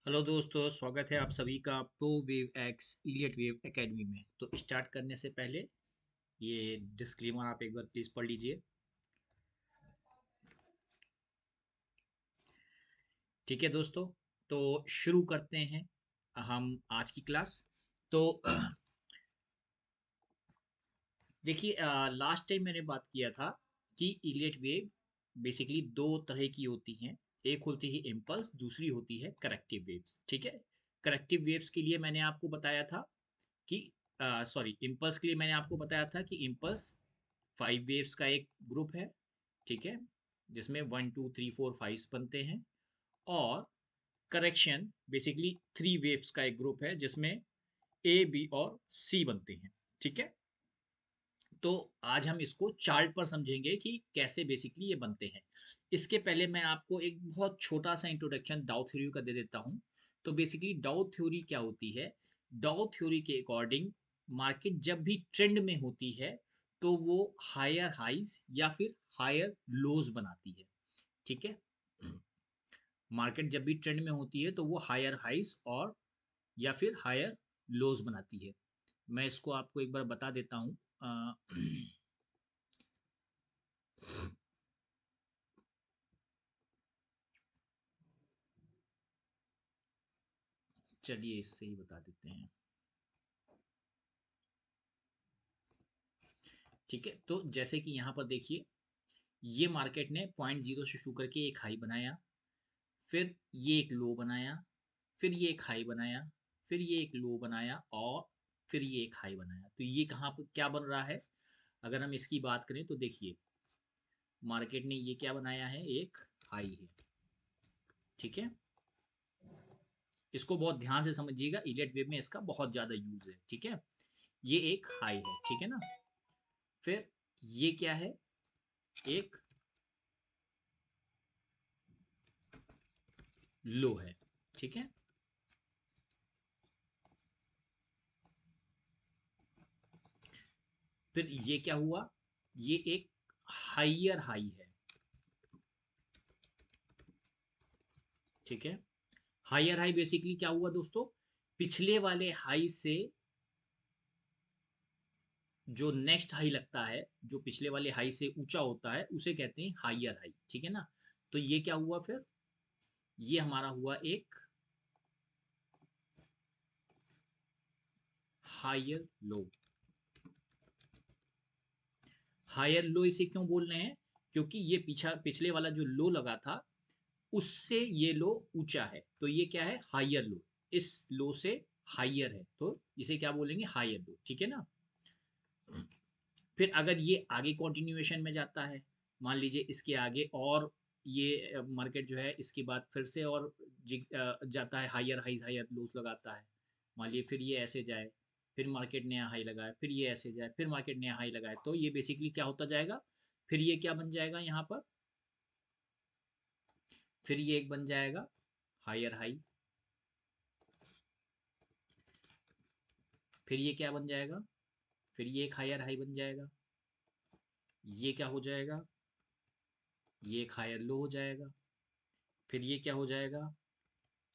Hello दोस्तों, स्वागत है आप सभी का pro wave x Elliot wave academy में। तो स्टार्ट करने से पहले ये डिस्क्लेमर आप एक बार प्लीज पढ़ लीजिए। ठीक है दोस्तों, तो शुरू करते हैं हम आज की क्लास। तो देखिए, लास्ट टाइम मैंने बात किया था कि इलियट वेव बेसिकली दो तरह की होती हैं। एक होती है इम्पल्स, दूसरी होती है करेक्टिव वेव्स। ठीक है, करेक्टिव वेव्स के लिए मैंने आपको बताया था कि सॉरी, इम्पल्स के लिए मैंने आपको बताया था कि इम्पल्स 5 वेव्स का एक ग्रुप है। ठीक है, जिसमें 1 2 3 4 5 बनते हैं। और करेक्शन बेसिकली 3 वेव्स का एक ग्रुप है, जिसमें ए बी और सी बनते हैं। ठीक है, तो आज हम इसको चार्ट पर समझेंगे कि कैसे बेसिकली ये बनते हैं। इसके पहले मैं आपको एक बहुत छोटा सा इंट्रोडक्शन डाउ थ्योरी का दे देता हूँ। तो बेसिकली डाउ थ्योरी क्या होती है? डाउ थ्योरी के अकॉर्डिंग मार्केट जब भी ट्रेंड में होती है तो वो हायर हाइज या फिर हायर लोज बनाती है। ठीक है, मार्केट जब भी ट्रेंड में होती है तो वो हायर हाइज और या फिर हायर लोज बनाती है। मैं इसको आपको एक बार बता देता हूँ। चलिए इससे ही बता देते हैं। ठीक है, तो जैसे कि यहाँ पर देखिए, ये मार्केट ने 0.0 से शुरू करके एक हाई बनाया, फिर ये एक लो बनाया, फिर ये एक हाई बनाया, फिर ये एक लो बनाया और फिर ये एक हाई बनाया। तो ये कहाँ पर क्या बन रहा है? अगर हम इसकी बात करें तो देखिए, मार्केट ने ये क्या बनाया है, एक हाई है। ठीक है, इसको बहुत ध्यान से समझिएगा, इलियट वेव में इसका बहुत ज्यादा यूज है। ठीक है, ये एक हाई है, ठीक है ना। फिर ये क्या है, एक लो है। ठीक है, फिर ये क्या हुआ, ये एक हाइयर हाई है। ठीक है, हाइयर हाई बेसिकली क्या हुआ दोस्तों, पिछले वाले हाई से जो नेक्स्ट हाई लगता है, जो पिछले वाले हाई से ऊंचा होता है, उसे कहते हैं हाइयर हाई। ठीक है ना। तो ये क्या हुआ फिर, ये हमारा हुआ एक हाइयर लो। हायर लो इसे क्यों बोल रहे हैं? क्योंकि ये पीछा पिछले वाला जो लो लगा था, उससे ये लो ऊंचा है, तो ये क्या है, हाइयर लो। इस लो से हाइयर है, तो इसे क्या बोलेंगे, हाइयर लो। ठीक है ना। फिर अगर ये आगे कंटिन्यूएशन में जाता है, मान लीजिए इसके आगे और ये मार्केट जो है इसके बाद फिर से और जाता है, हाइयर हाइज हाइयर लोज लगाता है। मान लीजिए फिर ये ऐसे जाए, फिर मार्केट नया हाई लगाए, फिर ये ऐसे जाए, फिर मार्केट नया हाई लगाए, तो ये बेसिकली क्या होता जाएगा, फिर ये क्या बन जाएगा यहाँ पर, फिर ये एक बन जाएगा हायर हाई, फिर ये क्या बन जाएगा, फिर ये एक हायर हाई बन जाएगा, ये क्या हो जाएगा, ये एक हायर लो हो जाएगा, फिर ये क्या हो जाएगा,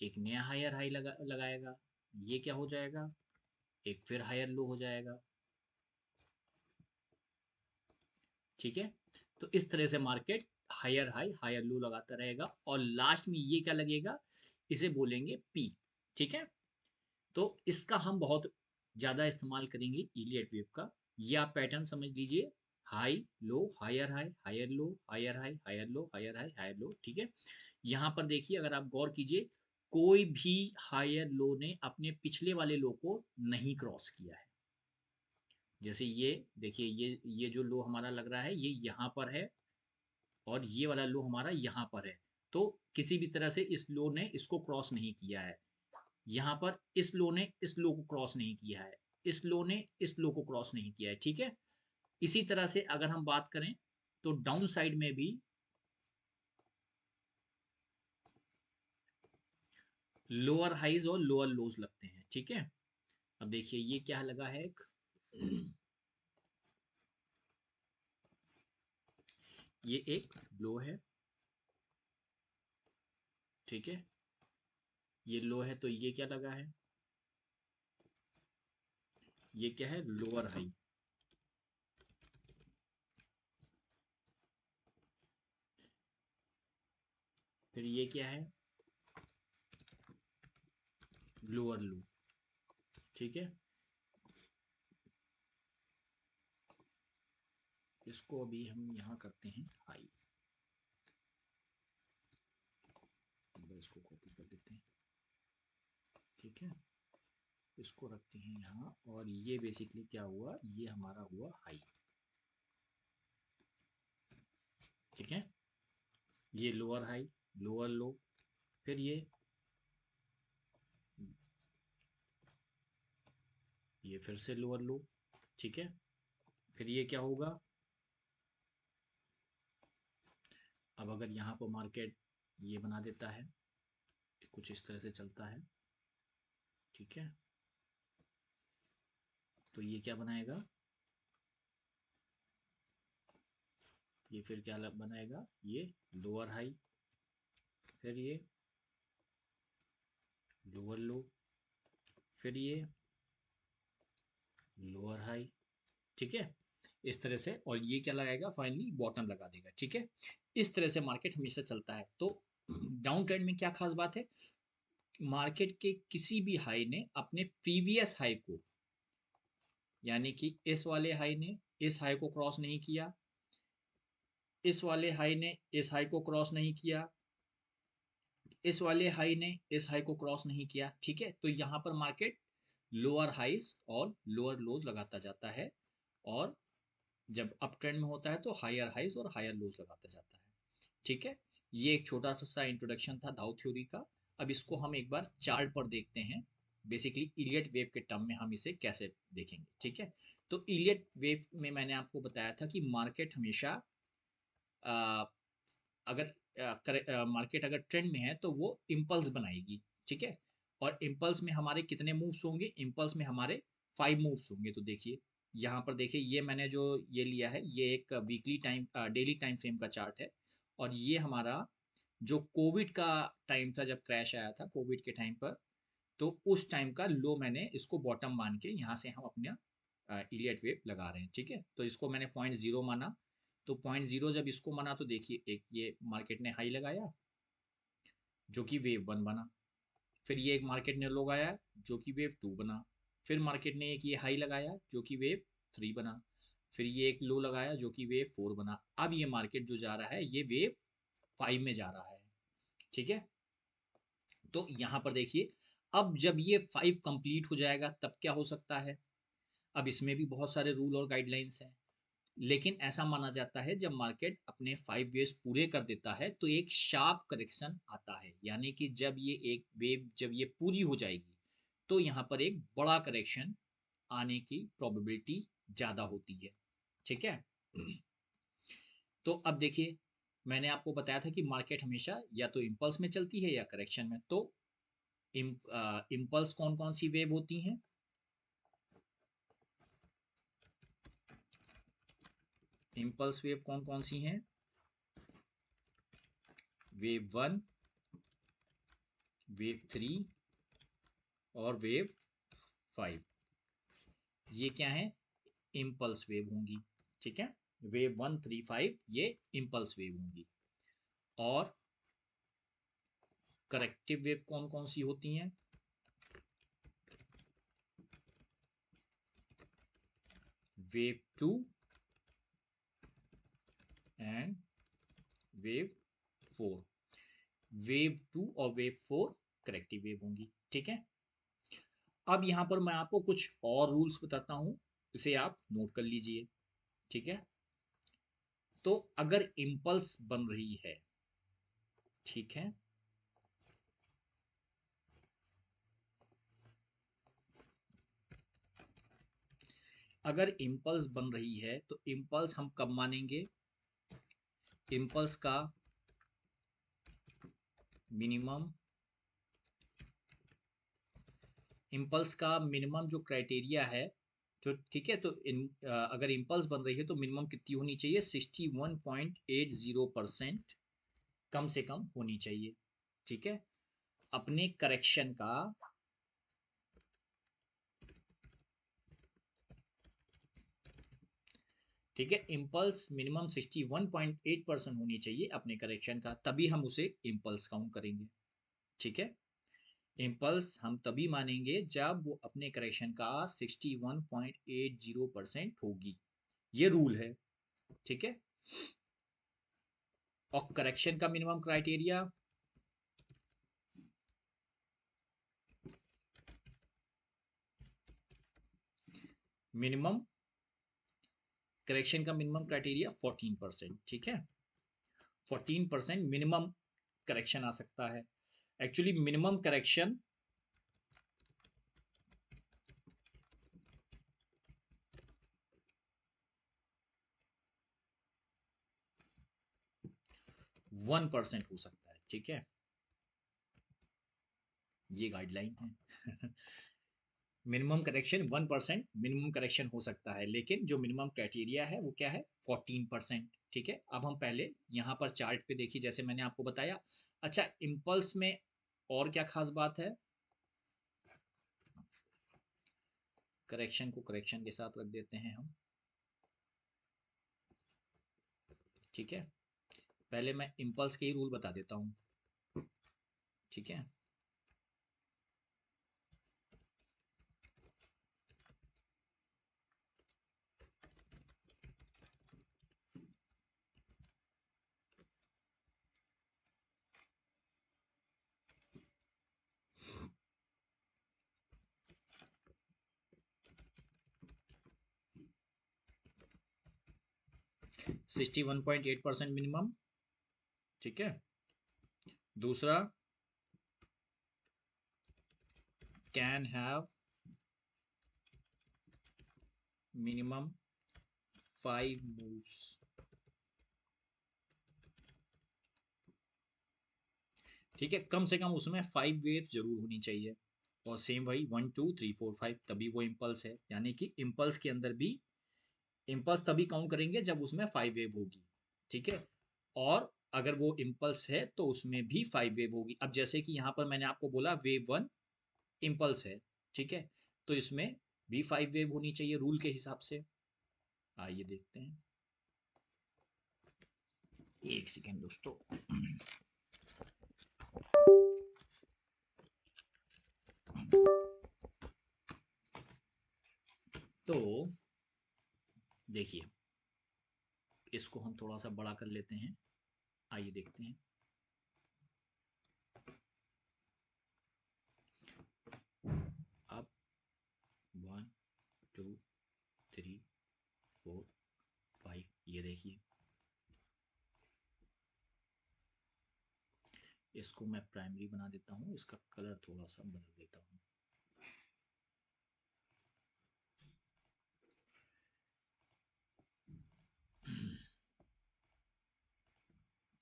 एक नया हायर हाई लगाएगा, ये क्या हो जाएगा, एक फिर हायर लो हो जाएगा। ठीक है, तो इस तरह से market higher high higher low लगाता रहेगा और लास्ट में ये क्या लगेगा, इसे बोलेंगे पीक। ठीक है, तो इसका हम बहुत ज़्यादा इस्तेमाल करेंगे इलियट वेव का। ये आप पैटर्न समझ लीजिए, high low higher high higher low higher high higher low higher high higher low. ठीक है, यहाँ पर देखिए, अगर आप गौर कीजिए, कोई भी हायर लो ने अपने पिछले वाले लो को नहीं क्रॉस किया है। जैसे ये देखिए, ये जो लो हमारा लग रहा है, ये यहाँ पर है और ये वाला लो हमारा यहाँ पर है। तो किसी भी तरह से इस लो ने इसको क्रॉस नहीं किया है। यहाँ पर इस लो ने इस लो को क्रॉस नहीं किया है, इस लो ने इस लो को क्रॉस नहीं किया है। ठीक है, इसी तरह से अगर हम बात करें तो डाउन साइड में भी लोअर हाइज और लोअर लोज लगते हैं। ठीक है, अब देखिए ये क्या लगा है, एक ये एक लो है। ठीक है, ये लो है तो ये क्या लगा है, ये क्या है, लोअर हाई। फिर ये क्या है, लोअर लो। ठीक है, इसको अभी हम यहाँ करते हैं हाई। इसको कॉपी कर लेते हैं। ठीक है, इसको रखते हैं यहाँ, और ये बेसिकली क्या हुआ, ये हमारा हुआ हाई। ठीक है, ये लोअर हाई, लोअर लो, फिर ये फिर से लोअर लो। ठीक है, फिर ये क्या होगा, अब अगर यहाँ पर मार्केट ये बना देता है, कुछ इस तरह से चलता है। ठीक है, तो ये क्या बनाएगा, ये फिर क्या बनाएगा, ये लोअर हाई, फिर ये लोअर लो, फिर ये लोअर हाई। ठीक है, इस तरह से, और ये क्या लगाएगा, फाइनली बॉटम लगा देगा। ठीक है, इस तरह से मार्केट हमेशा चलता है। तो डाउन ट्रेंड में क्या खास बात है, मार्केट के किसी भी हाई ने अपने प्रीवियस हाई को, यानी कि इस वाले हाई ने इस हाई को क्रॉस नहीं किया, इस वाले हाई ने इस हाई को क्रॉस नहीं किया, इस वाले हाई ने इस हाई को क्रॉस नहीं किया। ठीक है, तो यहाँ पर मार्केट लोअर हाइस और लोअर लोज लगाता जाता है, और जब अप ट्रेंड में होता है तो हायर हाइस और हायर लोज लगाता जाता है। ठीक है, ये एक छोटा सा इंट्रोडक्शन था दाउ थ्योरी का। अब इसको हम एक बार चार्ट पर देखते हैं, बेसिकली इलियट वेव के टर्म में हम इसे कैसे देखेंगे। ठीक है, तो इलियट वेव में मैंने आपको बताया था कि मार्केट हमेशा अगर मार्केट अगर ट्रेंड में है तो वो इम्पल्स बनाएगी। ठीक है, और इम्पल्स में हमारे कितने मूव्स होंगे, इम्पल्स में हमारे 5 मूव्स होंगे। तो देखिए यहाँ पर देखिए, ये मैंने जो ये लिया है, ये एक weekly time daily time frame का चार्ट है, और ये हमारा जो कोविड का टाइम था, जब क्रैश आया था कोविड के टाइम पर, तो उस टाइम का लो मैंने इसको बॉटम मान के यहाँ से हम अपना इलियट वेव लगा रहे हैं। ठीक है, तो इसको मैंने 0.0 माना, तो 0.0 जब इसको माना तो देखिए, एक ये मार्केट ने हाई लगाया जो कि वेव 1 बना, फिर ये एक मार्केट ने लो लगाया जो कि वेव 2 बना, फिर मार्केट ने एक ये हाई लगाया जो कि वेव 3 बना, फिर ये एक लो लगाया जो कि वेव 4 बना। अब ये मार्केट जो जा रहा है ये वेव 5 में जा रहा है। ठीक है, तो यहाँ पर देखिए, अब जब ये 5 कंप्लीट हो जाएगा तब क्या हो सकता है, अब इसमें भी बहुत सारे रूल और गाइडलाइंस हैं, लेकिन ऐसा माना जाता है जब मार्केट अपने 5 वेव्स पूरे कर देता है तो एक शार्प करेक्शन आता है, यानी कि जब ये एक वेव जब ये पूरी हो जाएगी तो यहाँ पर एक बड़ा करेक्शन आने की प्रोबेबिलिटी ज़्यादा होती है। ठीक है, तो अब देखिए, मैंने आपको बताया था कि मार्केट हमेशा या तो इम्पल्स में चलती है या करेक्शन में। तो इम्पल्स कौन कौन सी वेव होती हैं, इम्पल्स वेव कौन कौन सी हैं, वेव 1, वेव 3 और वेव 5, ये क्या है, इम्पल्स वेव होंगी। ठीक है, वेव 1, 3, 5 ये इम्पल्स वेव होंगी। और करेक्टिव वेव कौन कौन सी होती हैं, वेव 2 एंड वेव 4, वेव 2 और वेव 4 करेक्टिव वेव होंगी। ठीक है, अब यहाँ पर मैं आपको कुछ और रूल्स बताता हूँ, इसे आप नोट कर लीजिए। ठीक है, तो अगर इम्पल्स बन रही है, ठीक है, अगर इम्पल्स बन रही है तो इम्पल्स हम कब मानेंगे, इम्पल्स का मिनिमम, इम्पल्स का मिनिमम जो क्राइटेरिया है, जो ठीक है, तो अगर इम्पल्स बन रही है तो मिनिमम कितनी होनी चाहिए, 61.80% कम से कम होनी चाहिए। ठीक है, अपने करेक्शन का ठीक है, इम्पल्स मिनिमम 61.8% होनी चाहिए अपने करेक्शन का, तभी हम उसे इम्पल्स काउंट करेंगे। ठीक है, इम्पल्स हम तभी मानेंगे जब वो अपने करेक्शन का 61.80% होगी। ये रूल है। ठीक है, और करेक्शन का मिनिमम क्राइटेरिया मिनिमम करेक्शन का मिनिमम क्राइटेरिया 14%। ठीक है, 14% मिनिमम करेक्शन आ सकता है। एक्चुअली मिनिमम करेक्शन 1% हो सकता है। ठीक है, ये गाइडलाइन है। मिनिमम करेक्शन 1% मिनिमम करेक्शन हो सकता है, लेकिन जो मिनिमम क्राइटेरिया है वो क्या है, 14%। ठीक है, अब हम पहले यहाँ पर चार्ट पे देखिए, जैसे मैंने आपको बताया। अच्छा, इम्पल्स में और क्या खास बात है, करेक्शन को करेक्शन के साथ रख देते हैं हम। ठीक है, पहले मैं इम्पल्स के ही रूल बता देता हूँ। ठीक है, 61.8% मिनिमम। ठीक है, दूसरा, कैन हैव मिनिमम 5 मूव्स। ठीक है, कम से कम उसमें 5 वेव्स जरूर होनी चाहिए। और सेम वही 1 2 3 4 5, तभी वो इम्पल्स है। यानी कि इम्पल्स के अंदर भी इम्पल्स तभी काउंट करेंगे जब उसमें 5 वेव होगी। ठीक है, और अगर वो इम्पल्स है तो उसमें भी 5 वेव होगी। अब जैसे कि यहाँ पर मैंने आपको बोला वेव 1 इम्पल्स है। ठीक है, तो इसमें भी 5 वेव होनी चाहिए रूल के हिसाब से। आइए देखते हैं, एक सेकेंड दोस्तों। तो देखिए, इसको हम थोड़ा सा बड़ा कर लेते हैं। आइए देखते हैं। अब 1 2 3 4 5, ये देखिए, इसको मैं प्राइमरी बना देता हूँ, इसका कलर थोड़ा सा बदल देता हूँ।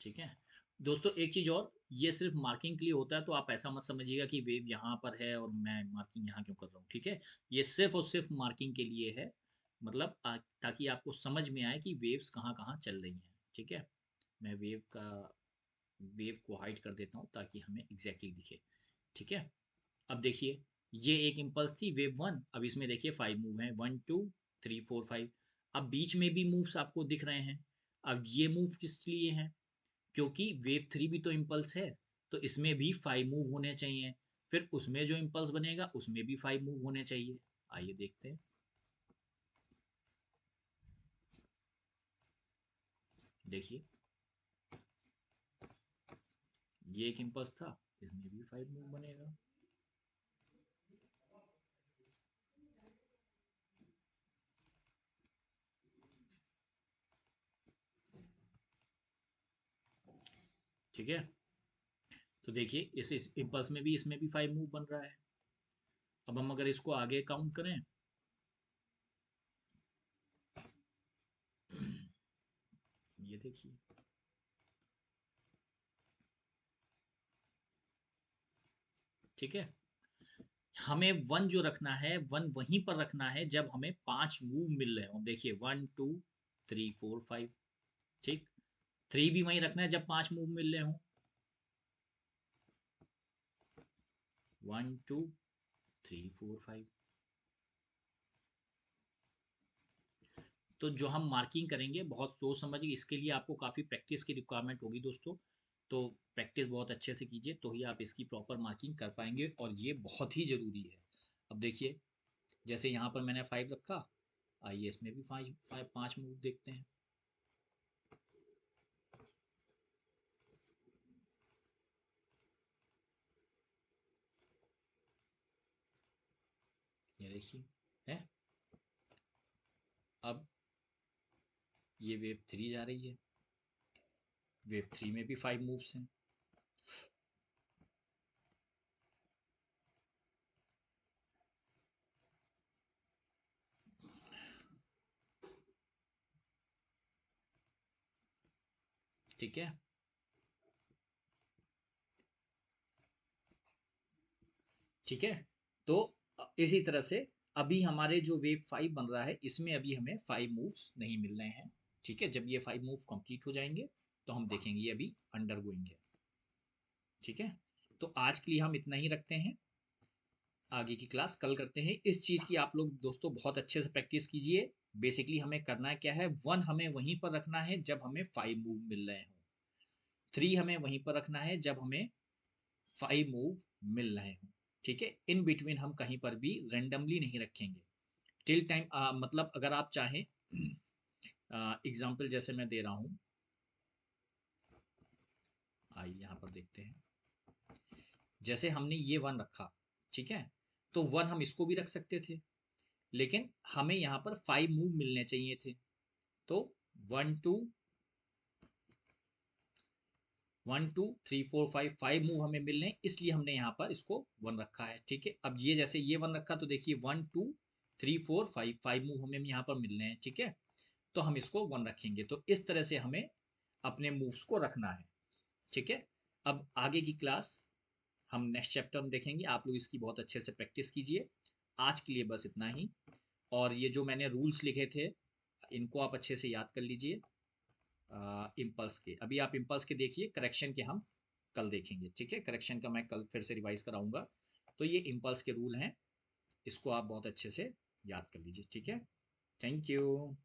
ठीक है दोस्तों, एक चीज और, ये सिर्फ मार्किंग के लिए होता है, तो आप ऐसा मत समझिएगा कि वेव यहाँ पर है और मैं मार्किंग यहाँ क्यों कर रहा हूँ। ठीक है, ये सिर्फ और सिर्फ मार्किंग के लिए है, मतलब ताकि आपको समझ में आए कि वेव्स कहाँ कहाँ चल रही हैं। ठीक है, मैं वेव को हाइड कर देता हूँ ताकि हमें एग्जैक्टली दिखे। ठीक है, अब देखिए, ये एक इम्पल्स थी वेव 1। अब इसमें देखिए 5 मूव हैं, 1 2 3 4 5। अब बीच में भी मूव्स आपको दिख रहे हैं। अब ये मूव किस लिए हैं, क्योंकि वेव 3 भी तो इम्पल्स है, तो इसमें भी 5 मूव होने चाहिए। फिर उसमें जो इम्पल्स बनेगा उसमें भी 5 मूव होने चाहिए। आइए देखते हैं, देखिए, ये एक इम्पल्स था, इसमें भी 5 मूव बनेगा। ठीक है, तो देखिए इस इम्पल्स में भी इसमें भी 5 मूव बन रहा है। अब हम अगर इसको आगे काउंट करें, ये देखिए, ठीक है, हमें 1 जो रखना है, 1 वहीं पर रखना है जब हमें 5 मूव मिल रहे हो। देखिए 1 2 3 4 5। ठीक, 3 भी वहीं रखना है जब 5 मूव मिल रहे हो। 1 2 3 4 5। तो जो हम मार्किंग करेंगे बहुत सोच समझ के, इसके लिए आपको काफ़ी प्रैक्टिस की रिक्वायरमेंट होगी दोस्तों। तो प्रैक्टिस बहुत अच्छे से कीजिए तो ही आप इसकी प्रॉपर मार्किंग कर पाएंगे, और ये बहुत ही ज़रूरी है। अब देखिए, जैसे यहाँ पर मैंने 5 रखा, आइए इसमें भी 5 मूव देखते हैं। ये देखिए है। अब ये वेव 3 जा रही है, वेव 3 में भी 5 मूव्स हैं। ठीक है, ठीक है। तो इसी तरह से अभी हमारे जो वेव 5 बन रहा है, इसमें अभी हमें 5 मूव्स नहीं मिल रहे हैं। ठीक है, जब ये 5 मूव कंप्लीट हो जाएंगे तो हम देखेंगे ये अभी अंडर गोइंग है। ठीक है, तो आज के लिए हम इतना ही रखते हैं, आगे की क्लास कल करते हैं। इस चीज़ की आप लोग दोस्तों बहुत अच्छे से प्रैक्टिस कीजिए। बेसिकली हमें करना क्या है, 1 हमें वहीं पर रखना है जब हमें 5 मूव मिल रहे हों, 3 हमें वहीं पर रखना है जब हमें 5 मूव मिल रहे हों। ठीक है, इन बिटवीन हम कहीं पर भी रेंडमली नहीं रखेंगे। टिल टाइम मतलब अगर आप चाहें, एग्जाम्पल जैसे मैं दे रहा हूँ, आइए यहाँ पर देखते हैं। जैसे हमने ये 1 रखा, ठीक है, तो 1 हम इसको भी रख सकते थे, लेकिन हमें यहाँ पर 5 मूव मिलने चाहिए थे। तो 1 2 1 2 3 4 5, 5 मूव हमें मिलने हैं, इसलिए हमने यहाँ पर इसको 1 रखा है। ठीक है, अब ये जैसे ये 1 रखा तो देखिए 1 2 3 4 5, 5 मूव हमें यहाँ पर मिलने हैं। ठीक है, तो हम इसको 1 रखेंगे। तो इस तरह से हमें अपने मूव्स को रखना है। ठीक है, अब आगे की क्लास हम नेक्स्ट चैप्टर में देखेंगे। आप लोग इसकी बहुत अच्छे से प्रैक्टिस कीजिए। आज के लिए बस इतना ही। और ये जो मैंने रूल्स लिखे थे, इनको आप अच्छे से याद कर लीजिए। इम्पल्स के अभी आप इम्पल्स के देखिए, करेक्शन के हम कल देखेंगे। ठीक है, करेक्शन का मैं कल फिर से रिवाइज कराऊंगा। तो ये इम्पल्स के रूल हैं, इसको आप बहुत अच्छे से याद कर लीजिए। ठीक है, थैंक यू।